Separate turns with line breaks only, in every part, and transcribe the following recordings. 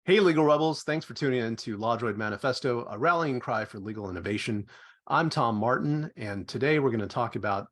Hey, legal rebels. Thanks for tuning in to LawDroid Manifesto, a rallying cry for legal innovation. I'm Tom Martin, and today we're going to talk about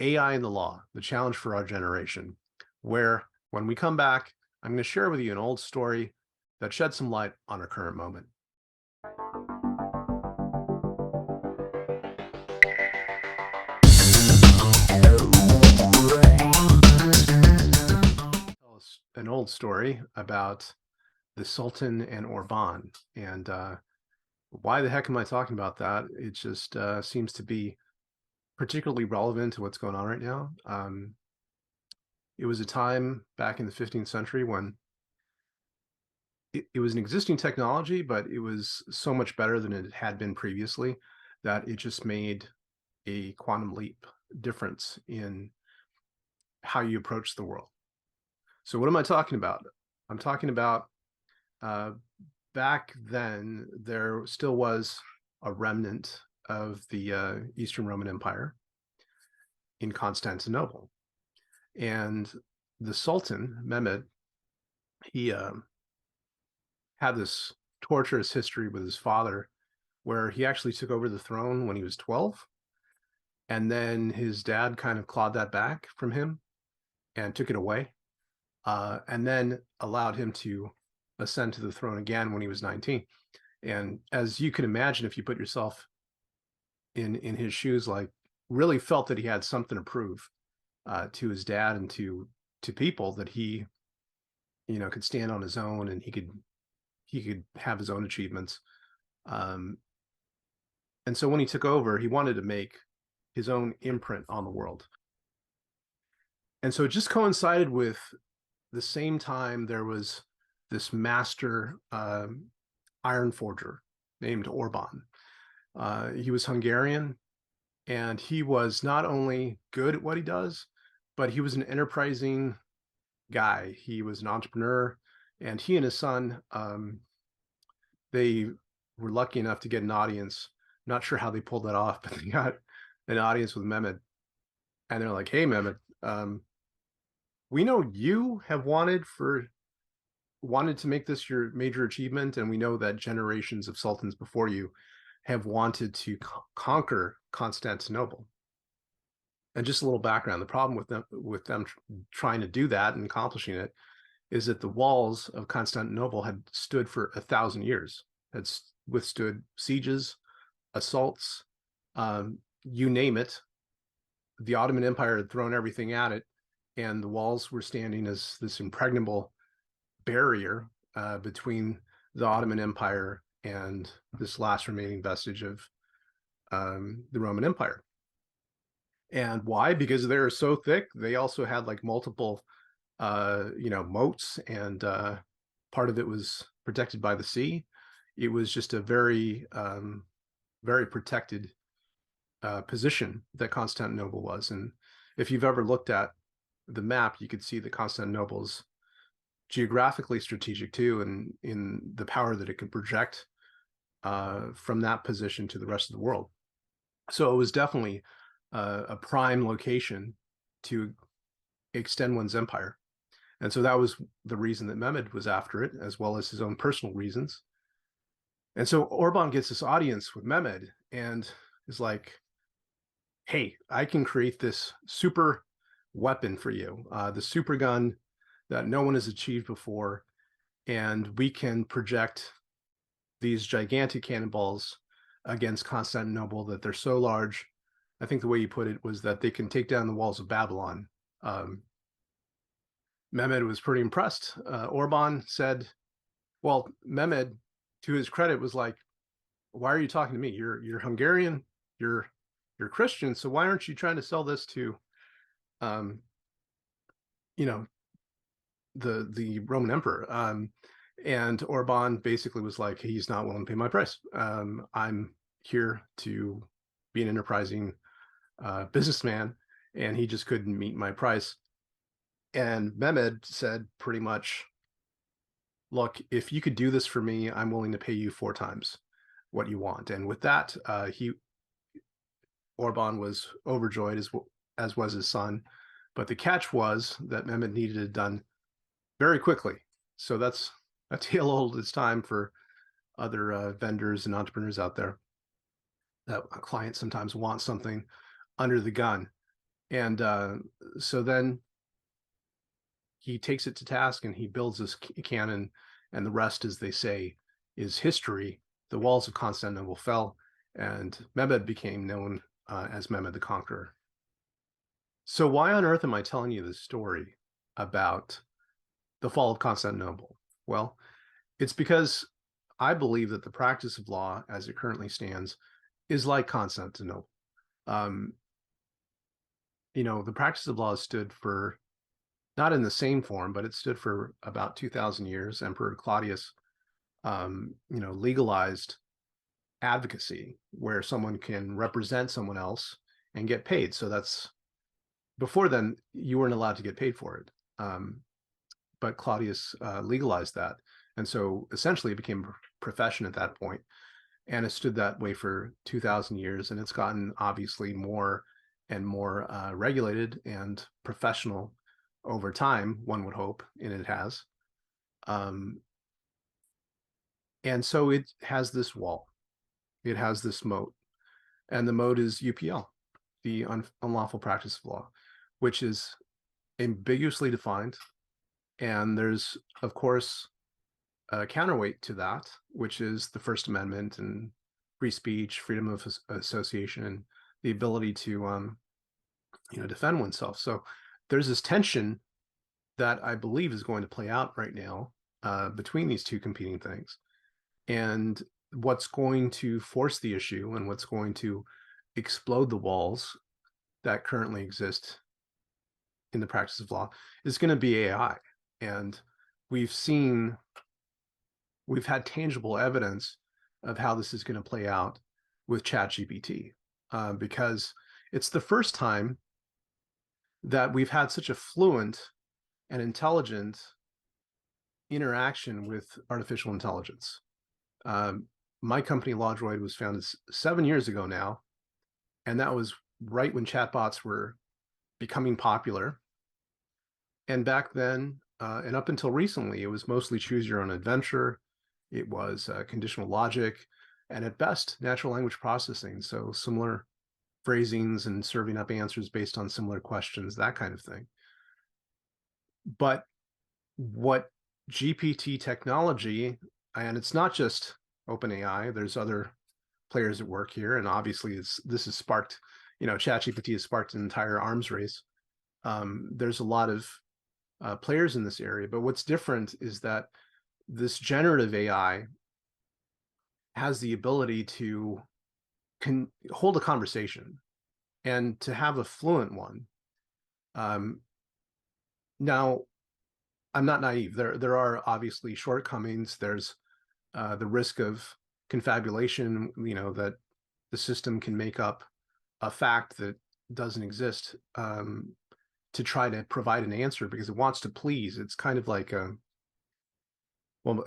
AI in the law, the challenge for our generation, where when we come back, I'm going to share with you an old story that sheds some light on our current moment. An old story about the Sultan and Orban. And why the heck am I talking about that? It just seems to be particularly relevant to what's going on right now. It was a time back in the 15th century when it was an existing technology, but it was so much better than it had been previously that it just made a quantum leap difference in how you approach the world. So what am I talking about? I'm talking about uh, back then, there still was a remnant of the Eastern Roman Empire in Constantinople. And the Sultan, Mehmed, he had this torturous history with his father where he actually took over the throne when he was 12. And then his dad kind of clawed that back from him and took it away, and then allowed him to ascend to the throne again when he was 19. And as you can imagine, if you put yourself in his shoes, like really felt that he had something to prove to his dad and to people that he, could stand on his own and he could have his own achievements. Um, and so when he took over, he wanted to make his own imprint on the world. And so it just coincided with the same time there was this master iron forger named Orban. He was Hungarian, and he was not only good at what he does, but he was an enterprising guy. He was an entrepreneur, and he and his son, they were lucky enough to get an audience. Not sure how they pulled that off, but they got an audience with Mehmed, and they're like, "Hey, Mehmed, we know you have wanted to make this your major achievement, and we know that generations of sultans before you have wanted to conquer Constantinople." And just a little background: the problem with them trying to do that and accomplishing it is that the walls of Constantinople had stood for 1,000 years, had withstood sieges, assaults, you name it. The Ottoman Empire had thrown everything at it, and the walls were standing as this impregnable barrier between the Ottoman Empire and this last remaining vestige of the Roman Empire. And why? Because they're so thick. They also had like multiple, moats, and part of it was protected by the sea. It was just a very protected position that Constantinople was. And if you've ever looked at the map, you could see that Constantinople is geographically strategic too, and in the power that it can project from that position to the rest of the world. So it was definitely a prime location to extend one's empire. And so that was the reason that Mehmed was after it, as well as his own personal reasons. And so Orban gets this audience with Mehmed and is like, "Hey, I can create this super weapon for you, the super gun that no one has achieved before, and we can project these gigantic cannonballs against Constantinople that they're so large." I think the way you put it was that they can take down the walls of Babylon. Mehmed was pretty impressed. Orban said, well, Mehmed, to his credit, was like, "Why are you talking to me? You're Hungarian, you're Christian, so why aren't you trying to sell this to, um, you know, the Roman Emperor?" And Orban basically was like, "He's not willing to pay my price. I'm here to be an enterprising businessman, and he just couldn't meet my price." And Mehmed said pretty much, "Look, if you could do this for me, I'm willing to pay you 4 times what you want." And with that, Orban was overjoyed, as was his son. But the catch was that Mehmed needed it done very quickly. So that's a tale old as time for other vendors and entrepreneurs out there, that a client sometimes wants something under the gun. And so then he takes it to task and he builds this cannon, and the rest, as they say, is history. The walls of Constantinople fell, and Mehmed became known as Mehmed the Conqueror. So why on earth am I telling you this story about the fall of Constantinople? Well, it's because I believe that the practice of law, as it currently stands, is like Constantinople. Um, the practice of law stood for, not in the same form, but it stood for about 2,000 years. Emperor Claudius, legalized advocacy, where someone can represent someone else and get paid. So that's, before then, you weren't allowed to get paid for it. But Claudius legalized that. And so essentially it became a profession at that point. And it stood that way for 2,000 years. And it's gotten obviously more and more regulated and professional over time, one would hope, and it has. And so it has this wall, it has this moat, and the moat is UPL, the unlawful practice of law, which is ambiguously defined. And there's, of course, a counterweight to that, which is the First Amendment and free speech, freedom of association, and the ability to, defend oneself. So there's this tension that I believe is going to play out right now between these two competing things. And what's going to force the issue and what's going to explode the walls that currently exist in the practice of law is going to be AI. And we've had tangible evidence of how this is going to play out with ChatGPT, because it's the first time that we've had such a fluent and intelligent interaction with artificial intelligence. My company, LawDroid, was founded 7 years ago now, and that was right when chatbots were becoming popular. And back then, and up until recently, it was mostly choose your own adventure. It was conditional logic, and at best, natural language processing. So similar phrasings and serving up answers based on similar questions, that kind of thing. But what GPT technology, and it's not just OpenAI, there's other players at work here, and obviously this has sparked, ChatGPT has sparked an entire arms race. There's a lot of players in this area, but what's different is that this generative AI has the ability to hold a conversation and to have a fluent one. Now, I'm not naive. There are obviously shortcomings. There's the risk of confabulation, that the system can make up a fact that doesn't exist to try to provide an answer because it wants to please. It's kind of like a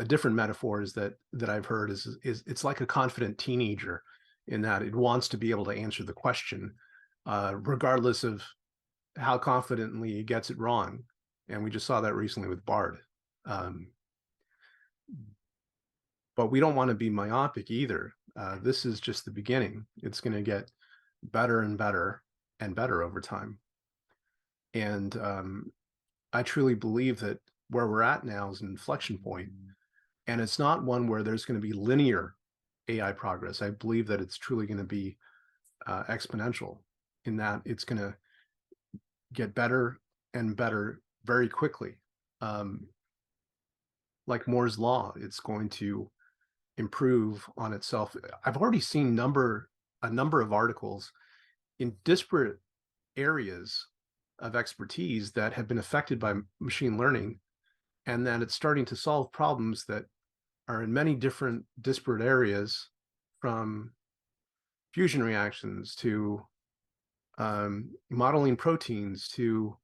different metaphor is that I've heard is it's like a confident teenager, in that it wants to be able to answer the question, regardless of how confidently it gets it wrong. And we just saw that recently with Bard. But we don't want to be myopic either. This is just the beginning. It's going to get better and better and better over time. And I truly believe that where we're at now is an inflection point. And it's not one where there's going to be linear AI progress. I believe that it's truly going to be exponential, in that it's going to get better and better very quickly. Like Moore's Law, it's going to improve on itself. I've already seen a number of articles in disparate areas of expertise that have been affected by machine learning, and that it's starting to solve problems that are in many different disparate areas, from fusion reactions to modeling proteins to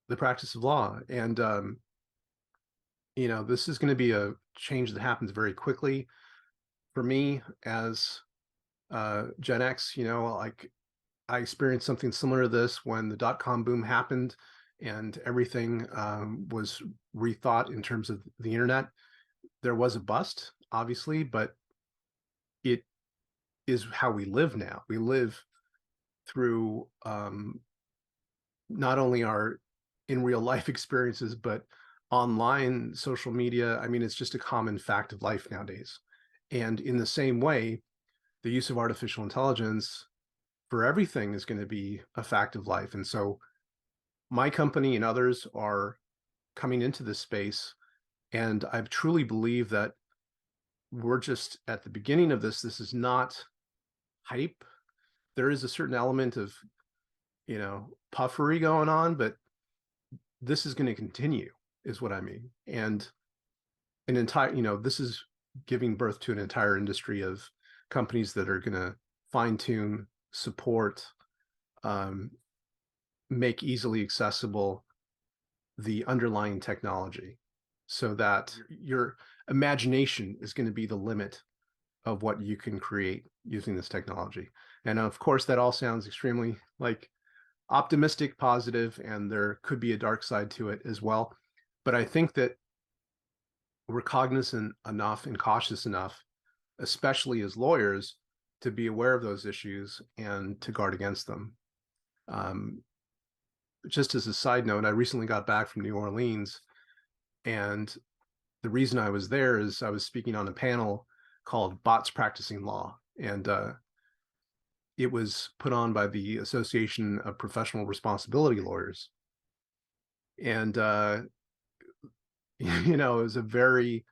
the practice of law. And this is going to be a change that happens very quickly. For me, as Gen X, like, I experienced something similar to this when the dot-com boom happened and everything was rethought in terms of the internet. there was a bust, obviously, but it is how we live now. We live through not only our in real life experiences, but online social media. I mean, it's just a common fact of life nowadays. And in the same way, the use of artificial intelligence for everything is going to be a fact of life. And so my company and others are coming into this space. And I truly believe that we're just at the beginning of this. This is not hype. There is a certain element of, puffery going on, but this is going to continue, is what I mean. And an entire, this is giving birth to an entire industry of companies that are going to fine tune, support, make easily accessible the underlying technology so that your imagination is going to be the limit of what you can create using this technology. And of course, that all sounds extremely like optimistic, positive, and there could be a dark side to it as well. But I think that we're cognizant enough and cautious enough, especially as lawyers, to be aware of those issues and to guard against them. Just as a side note, I recently got back from New Orleans, and the reason I was there is I was speaking on a panel called Bots Practicing Law, and it was put on by the Association of Professional Responsibility Lawyers. And, it was a very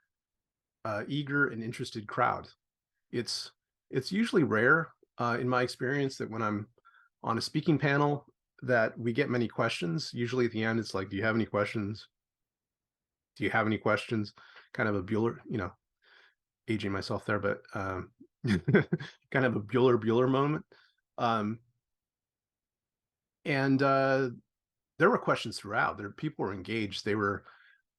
eager and interested crowd. It's usually rare in my experience that when I'm on a speaking panel that we get many questions. Usually at the end, it's like, do you have any questions? Do you have any questions? Kind of a Bueller, aging myself there, but kind of a Bueller moment. And there were questions throughout. People were engaged. They were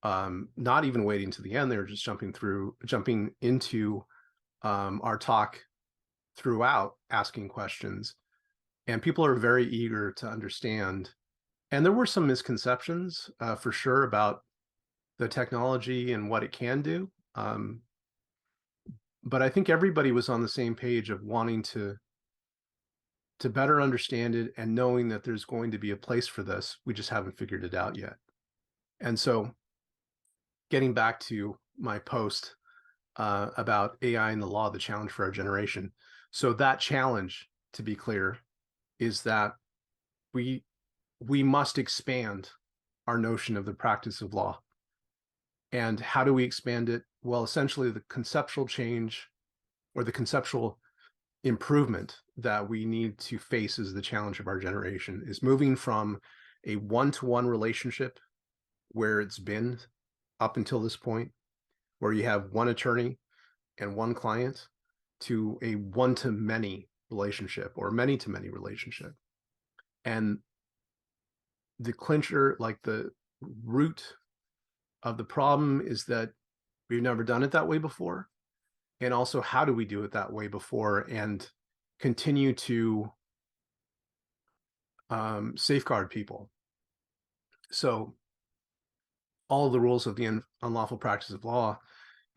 not even waiting to the end. They were just jumping into our talk throughout, asking questions. And people are very eager to understand. And there were some misconceptions for sure about the technology and what it can do. But I think everybody was on the same page of wanting to better understand it and knowing that there's going to be a place for this. We just haven't figured it out yet. And so getting back to my post about AI and the law, the challenge for our generation. So that challenge, to be clear, is that we must expand our notion of the practice of law. And how do we expand it? Well, essentially the conceptual change or the conceptual improvement that we need to face as the challenge of our generation is moving from a one-to-one relationship where it's been up until this point, where you have one attorney and one client, to a one-to-many relationship or many-to-many relationship. And the clincher, like the root of the problem, is that we've never done it that way before. And also, how do we do it that way before and continue to safeguard people? So all of the rules of the unlawful practice of law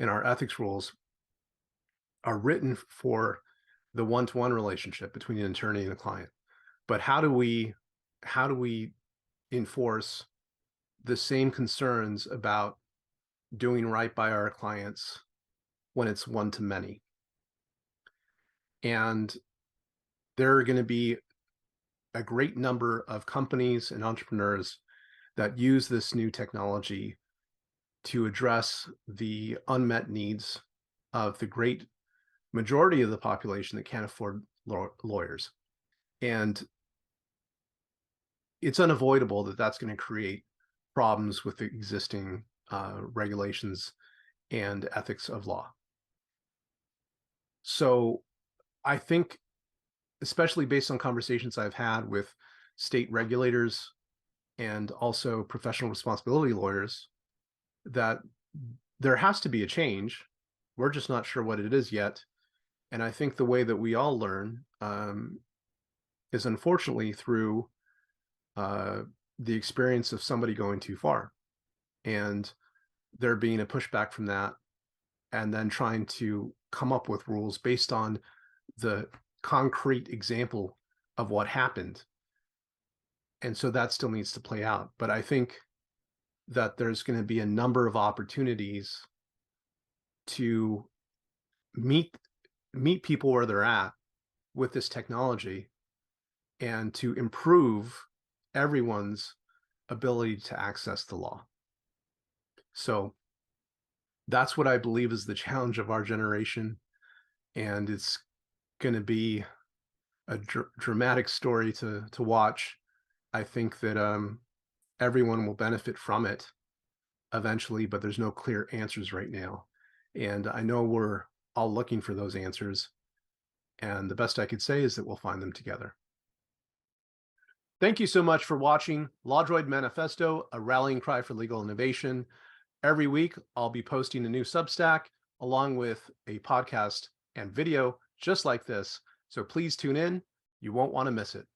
and our ethics rules are written for the one-to-one relationship between an attorney and a client. But how do we enforce the same concerns about doing right by our clients when it's one-to-many? And there are going to be a great number of companies and entrepreneurs that use this new technology to address the unmet needs of the great majority of the population that can't afford lawyers. And it's unavoidable that that's going to create problems with the existing regulations and ethics of law. So I think, especially based on conversations I've had with state regulators and also professional responsibility lawyers, that there has to be a change. We're just not sure what it is yet. And I think the way that we all learn is unfortunately through the experience of somebody going too far and there being a pushback from that and then trying to come up with rules based on the concrete example of what happened. And so that still needs to play out. But I think that there's going to be a number of opportunities to meet people where they're at with this technology and to improve everyone's ability to access the law. So that's what I believe is the challenge of our generation. And it's going to be a dramatic story to watch. I think that everyone will benefit from it eventually, but there's no clear answers right now. And I know we're all looking for those answers. And the best I could say is that we'll find them together. Thank you so much for watching LawDroid Manifesto, a rallying cry for legal innovation. Every week, I'll be posting a new Substack along with a podcast and video just like this. So please tune in. You won't want to miss it.